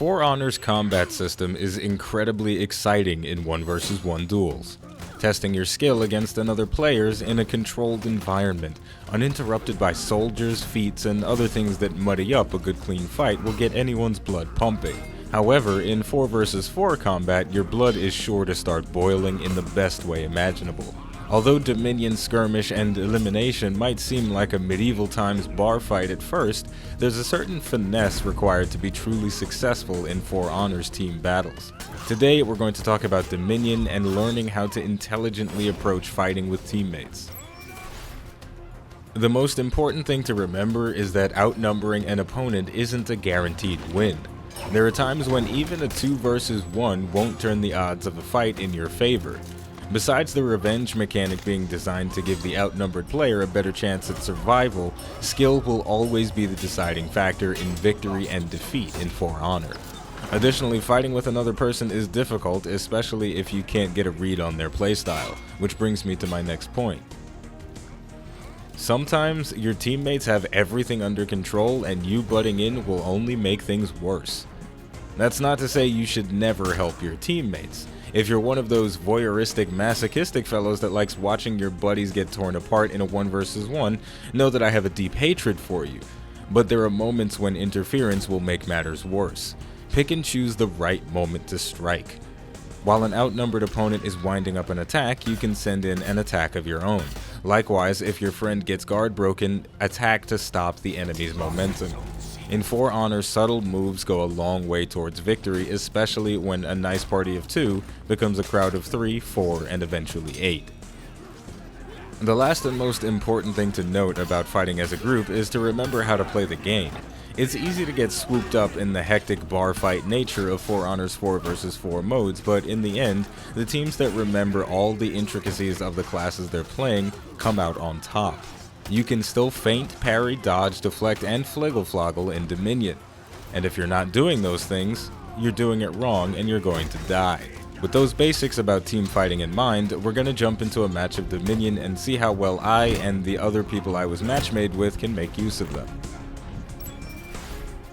For Honor's combat system is incredibly exciting in 1 vs 1 duels. Testing your skill against another players in a controlled environment, uninterrupted by soldiers, feats, and other things that muddy up a good clean fight will get anyone's blood pumping. However, in 4 vs 4 combat, your blood is sure to start boiling in the best way imaginable. Although Dominion skirmish and elimination might seem like a medieval times bar fight at first, there's a certain finesse required to be truly successful in For Honor's team battles. Today we're going to talk about Dominion and learning how to intelligently approach fighting with teammates. The most important thing to remember is that outnumbering an opponent isn't a guaranteed win. There are times when even a 2 vs 1 won't turn the odds of a fight in your favor. Besides the revenge mechanic being designed to give the outnumbered player a better chance at survival, skill will always be the deciding factor in victory and defeat in For Honor. Additionally, fighting with another person is difficult, especially if you can't get a read on their playstyle, which brings me to my next point. Sometimes your teammates have everything under control and you butting in will only make things worse. That's not to say you should never help your teammates. If you're one of those voyeuristic, masochistic fellows that likes watching your buddies get torn apart in a 1 vs 1, know that I have a deep hatred for you. But there are moments when interference will make matters worse. Pick and choose the right moment to strike. While an outnumbered opponent is winding up an attack, you can send in an attack of your own. Likewise, if your friend gets guard broken, attack to stop the enemy's momentum. In For Honor, subtle moves go a long way towards victory, especially when a nice party of 2 becomes a crowd of 3, 4, and eventually 8. The last and most important thing to note about fighting as a group is to remember how to play the game. It's easy to get swooped up in the hectic bar fight nature of For Honor's 4 vs 4 modes, but in the end, the teams that remember all the intricacies of the classes they're playing come out on top. You can still feint, parry, dodge, deflect, and fliggle-floggle in Dominion. And if you're not doing those things, you're doing it wrong and you're going to die. With those basics about team fighting in mind, we're going to jump into a match of Dominion and see how well I and the other people I was matchmade with can make use of them.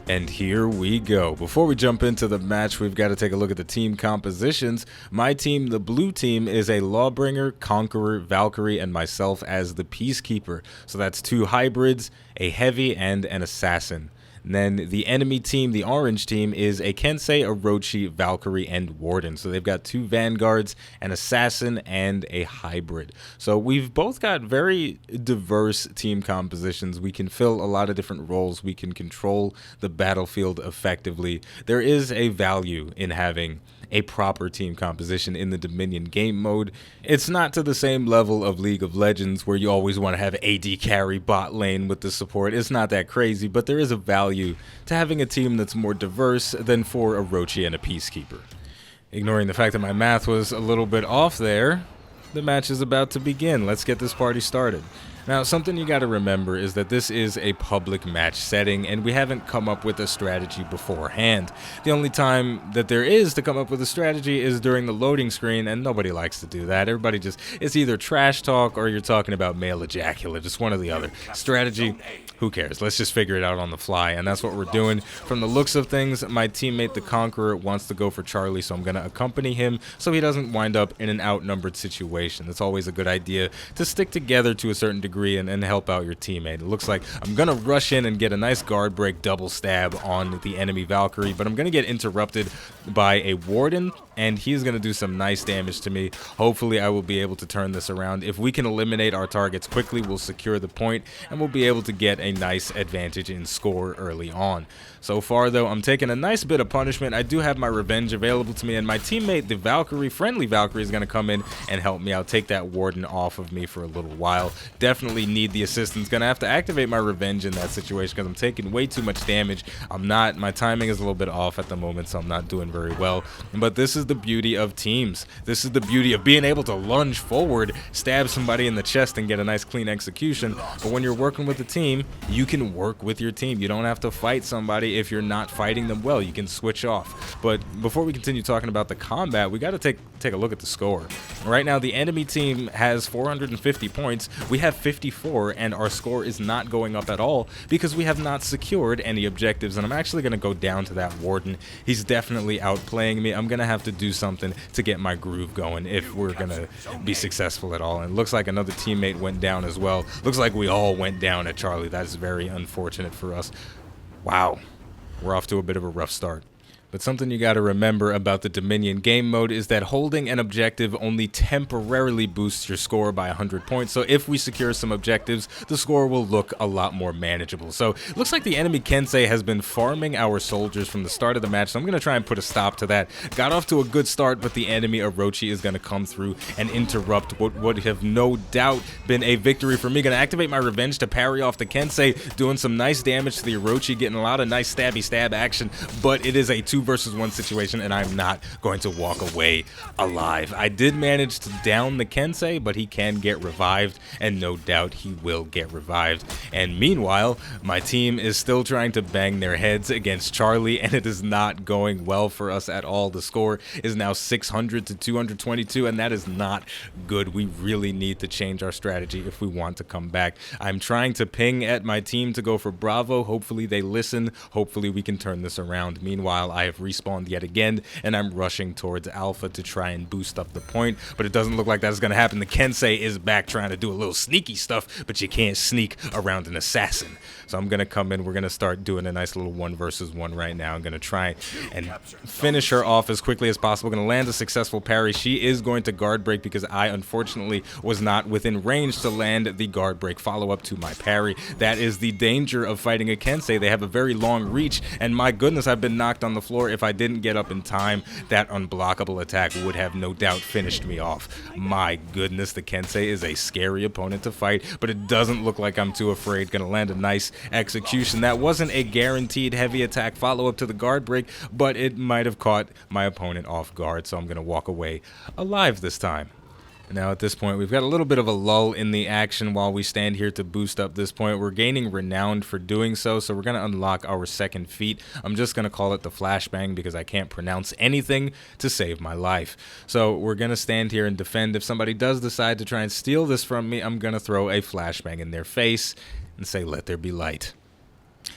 And here we go. Before we jump into the match, we've got to take a look at the team compositions. My team, the blue team, is a Lawbringer, Conqueror, Valkyrie, and myself as the Peacekeeper. So that's 2 hybrids, a heavy, and an assassin. And then the enemy team, the orange team, is a Kensei, Orochi, Valkyrie, and Warden. So they've got 2 vanguards, an assassin, and a hybrid. So we've both got very diverse team compositions. We can fill a lot of different roles. We can control the battlefield effectively. There is a value in having a proper team composition in the Dominion game mode. It's not to the same level of League of Legends where you always want to have AD carry bot lane with the support. It's not that crazy, but there is a value to having a team that's more diverse than for Orochi and a Peacekeeper. Ignoring the fact that my math was a little bit off there, the match is about to begin. Let's get this party started. Now, something you got to remember is that this is a public match setting, and we haven't come up with a strategy beforehand. The only time that there is to come up with a strategy is during the loading screen, and nobody likes to do that. Everybody just, it's either trash talk or you're talking about male ejaculate, just one or the other. Strategy, who cares? Let's just figure it out on the fly, and that's what we're doing. From the looks of things, my teammate, the Conqueror, wants to go for Charlie, so I'm going to accompany him so he doesn't wind up in an outnumbered situation. It's always a good idea to stick together to a certain degree and help out your teammate. It looks like I'm going to rush in and get a nice guard break double stab on the enemy Valkyrie, but I'm going to get interrupted by a Warden, and he's going to do some nice damage to me. Hopefully, I will be able to turn this around. If we can eliminate our targets quickly, we'll secure the point, and we'll be able to get a nice advantage in score early on. So far, though, I'm taking a nice bit of punishment. I do have my revenge available to me, and my teammate, the Valkyrie, friendly Valkyrie, is going to come in and help me out, take that Warden off of me for a little while. Definitely need the assistance. Gonna have to activate my revenge in that situation because I'm taking way too much damage. My timing is a little bit off at the moment, so I'm not doing very well. But this is the beauty of teams. This is the beauty of being able to lunge forward, stab somebody in the chest, and get a nice clean execution. But when you're working with a team, you can work with your team. You don't have to fight somebody enemy if you're not fighting them well. You can switch off. But before we continue talking about the combat, we got to take a look at the score. Right now, the enemy team has 450 points. We have 54, and our score is not going up at all because we have not secured any objectives. And I'm actually going to go down to that warden. He's definitely outplaying me. I'm going to have to do something to get my groove going if we're going to be successful at all. And it looks like another teammate went down as well. Looks like we all went down at Charlie. That is very unfortunate for us. Wow. We're off to a bit of a rough start. But something you got to remember about the Dominion game mode is that holding an objective only temporarily boosts your score by 100 points. So if we secure some objectives, the score will look a lot more manageable. So it looks like the enemy Kensei has been farming our soldiers from the start of the match. So I'm going to try and put a stop to that. Got off to a good start, but the enemy Orochi is going to come through and interrupt what would have no doubt been a victory for me. Going to activate my revenge to parry off the Kensei, doing some nice damage to the Orochi, getting a lot of nice stabby stab action, but it is a 2 versus 1 situation, and I'm not going to walk away alive. I did manage to down the Kensei, but he can get revived, and no doubt he will get revived. And meanwhile, my team is still trying to bang their heads against Charlie, and it is not going well for us at all. The score is now 600 to 222, and that is not good. We really need to change our strategy if we want to come back. I'm trying to ping at my team to go for Bravo. Hopefully they listen. Hopefully we can turn this around. Meanwhile, I have respawned yet again, and I'm rushing towards Alpha to try and boost up the point, but it doesn't look like that's going to happen. The Kensei is back trying to do a little sneaky stuff, but you can't sneak around an assassin. So I'm going to come in. We're going to start doing a nice little 1 versus 1 right now. I'm going to try and finish her off as quickly as possible. Going to land a successful parry. She is going to guard break because I unfortunately was not within range to land the guard break follow-up to my parry. That is the danger of fighting a Kensei. They have a very long reach, and my goodness, I've been knocked on the floor. If I didn't get up in time, that unblockable attack would have no doubt finished me off. My goodness, the Kensei is a scary opponent to fight, but it doesn't look like I'm too afraid. Gonna land a nice execution. That wasn't a guaranteed heavy attack follow-up to the guard break, but it might have caught my opponent off guard, so I'm gonna walk away alive this time. Now at this point, we've got a little bit of a lull in the action while we stand here to boost up this point. We're gaining renown for doing so, so we're going to unlock our second feat. I'm just going to call it the flashbang because I can't pronounce anything to save my life. So we're going to stand here and defend. If somebody does decide to try and steal this from me, I'm going to throw a flashbang in their face and say, "Let there be light."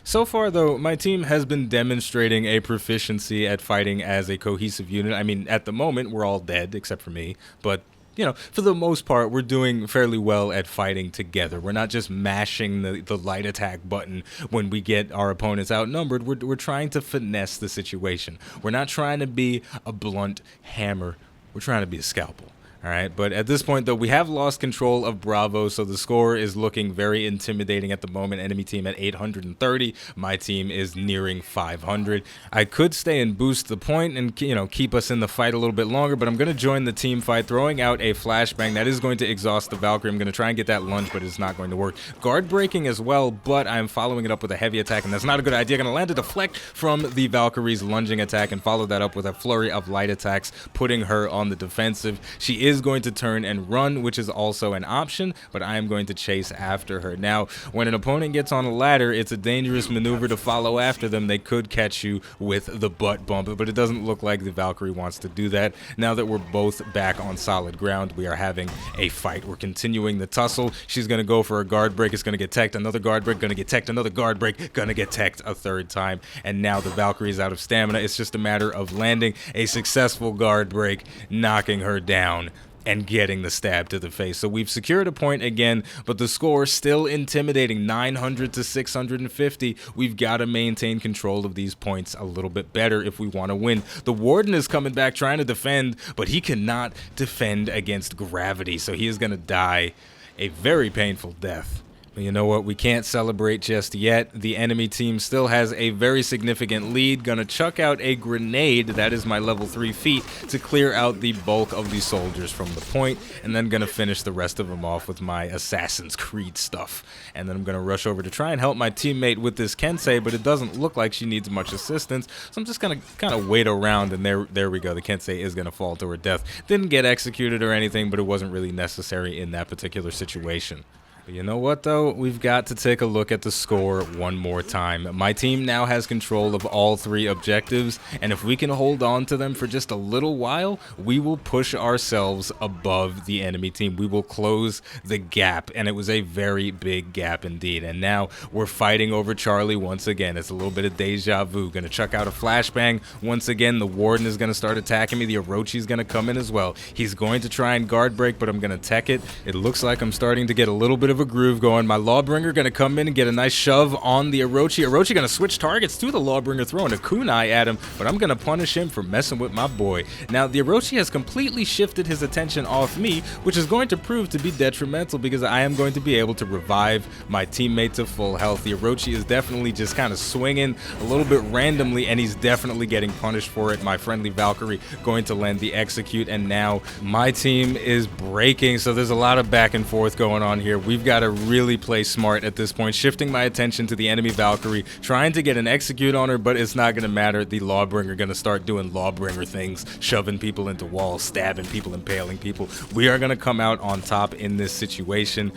So far, though, my team has been demonstrating a proficiency at fighting as a cohesive unit. I mean, at the moment, we're all dead except for me, but you know, for the most part, we're doing fairly well at fighting together. We're not just mashing the light attack button when we get our opponents outnumbered. We're trying to finesse the situation. We're not trying to be a blunt hammer. We're trying to be a scalpel. All right, but at this point, though, we have lost control of Bravo, so the score is looking very intimidating at the moment. Enemy team at 830. My team is nearing 500. I could stay and boost the point and, you know, keep us in the fight a little bit longer, but I'm going to join the team fight, throwing out a flashbang. That is going to exhaust the Valkyrie. I'm going to try and get that lunge, but it's not going to work. Guard breaking as well, but I'm following it up with a heavy attack, and that's not a good idea. Going to land a deflect from the Valkyrie's lunging attack and follow that up with a flurry of light attacks, putting her on the defensive. She is going to turn and run, which is also an option, but I am going to chase after her. Now, when an opponent gets on a ladder, it's a dangerous maneuver to follow after them. They could catch you with the butt bump, but it doesn't look like the Valkyrie wants to do that. Now that we're both back on solid ground, we are having a fight. We're continuing the tussle. She's going to go for a guard break. It's going to get teched. Another guard break. Going to get teched. Another guard break. Going to get teched a third time. And now the Valkyrie is out of stamina. It's just a matter of landing a successful guard break, knocking her down, and getting the stab to the face. So we've secured a point again, but the score still intimidating, 900 to 650. We've got to maintain control of these points a little bit better if we want to win. The Warden is coming back trying to defend, but he cannot defend against gravity, so he is going to die a very painful death. But you know what? We can't celebrate just yet. The enemy team still has a very significant lead. Gonna chuck out a grenade, that is my level 3 feat, to clear out the bulk of the soldiers from the point, and then gonna finish the rest of them off with my Assassin's Creed stuff. And then I'm gonna rush over to try and help my teammate with this Kensei, but it doesn't look like she needs much assistance, so I'm just gonna kind of wait around, and there we go. The Kensei is gonna fall to her death. Didn't get executed or anything, but it wasn't really necessary in that particular situation. You know what, though? We've got to take a look at the score one more time. My team now has control of all 3 objectives, and if we can hold on to them for just a little while, we will push ourselves above the enemy team. We will close the gap, and it was a very big gap indeed. And now we're fighting over Charlie once again. It's a little bit of deja vu. Gonna chuck out a flashbang. Once again, the Warden is gonna start attacking me. The Orochi's gonna come in as well. He's going to try and guard break, but I'm gonna tech it. It looks like I'm starting to get a little bit of a groove going. My Lawbringer gonna come in and get a nice shove on the Orochi. Orochi gonna switch targets to the Lawbringer, throwing a kunai at him, but I'm gonna punish him for messing with my boy. Now, the Orochi has completely shifted his attention off me, which is going to prove to be detrimental because I am going to be able to revive my teammate to full health. The Orochi is definitely just kind of swinging a little bit randomly, and he's definitely getting punished for it. My friendly Valkyrie going to land the execute, and now my team is breaking, so there's a lot of back and forth going on here. We've got to really play smart at this point, shifting my attention to the enemy Valkyrie, trying to get an execute on her, but it's not going to matter. The Lawbringer going to start doing Lawbringer things, shoving people into walls, stabbing people, impaling people. We are going to come out on top in this situation,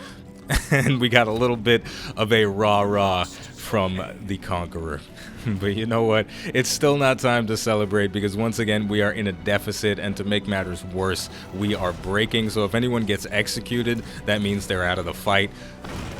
and we got a little bit of a rah-rah from the Conqueror. But you know what? It's still not time to celebrate because once again we are in a deficit, and to make matters worse, we are breaking. So if anyone gets executed, that means they're out of the fight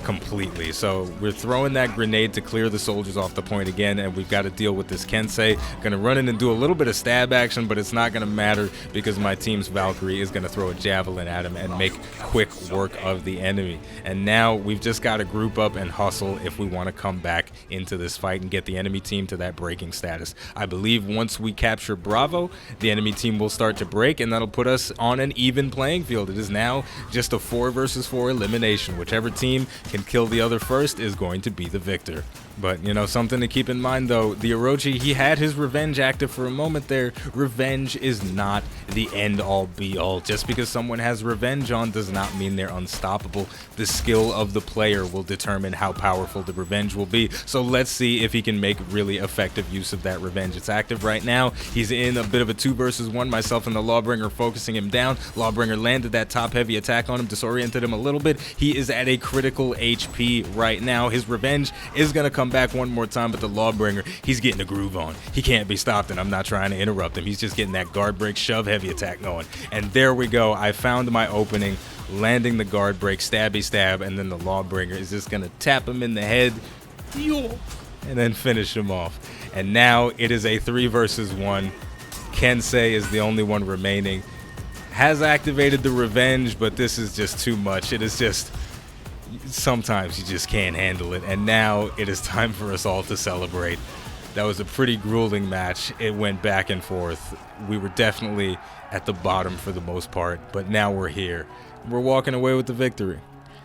completely. So we're throwing that grenade to clear the soldiers off the point again, and we've got to deal with this Kensei. Gonna run in and do a little bit of stab action, but it's not gonna matter because my team's Valkyrie is gonna throw a javelin at him and make quick work of the enemy. And now we've just got to group up and hustle if we want to come back into this fight and get the enemy team to that breaking status. I believe once we capture Bravo, the enemy team will start to break, and that'll put us on an even playing field. It is now just a 4 versus 4 elimination. Whichever team can kill the other first is going to be the victor. But, you know, something to keep in mind, though, the Orochi, he had his revenge active for a moment there. Revenge is not the end-all, be-all. Just because someone has revenge on does not mean they're unstoppable. The skill of the player will determine how powerful the revenge will be. So let's see if he can make really effective use of that revenge. It's active right now. He's in a bit of a 2 versus 1. Myself and the Lawbringer focusing him down. Lawbringer landed that top-heavy attack on him, disoriented him a little bit. He is at a critical HP right now. His revenge is going to come back one more time, but the Lawbringer, he's getting a groove on. He can't be stopped, and I'm not trying to interrupt him. He's just getting that guard break, shove, heavy attack going. And there we go. I found my opening, landing the guard break, stabby stab, and then the Lawbringer is just going to tap him in the head, and then finish him off. And now it is a 3 versus 1. Kensei is the only one remaining. Has activated the revenge, but this is just too much. It is just... sometimes you just can't handle it, and now it is time for us all to celebrate. That was a pretty grueling match. It went back and forth. We were definitely at the bottom for the most part, but now we're here. We're walking away with the victory.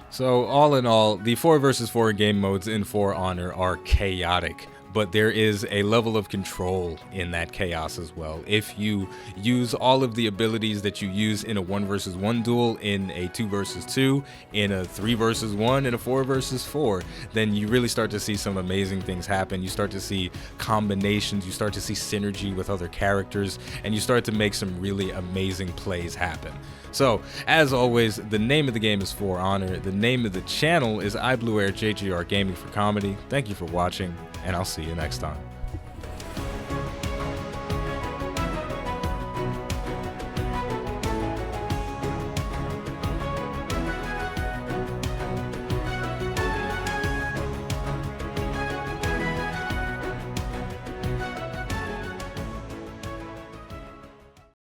So all in all, the 4 versus 4 game modes in For Honor are chaotic, but there is a level of control in that chaos as well. If you use all of the abilities that you use in a 1 versus 1 duel, in a 2 versus 2, in a 3 versus 1, in a 4 versus 4, then you really start to see some amazing things happen. You start to see combinations, you start to see synergy with other characters, and you start to make some really amazing plays happen. So, as always, the name of the game is For Honor. The name of the channel is iBluairJgR Gaming for Comedy. Thank you for watching, and I'll see you next time.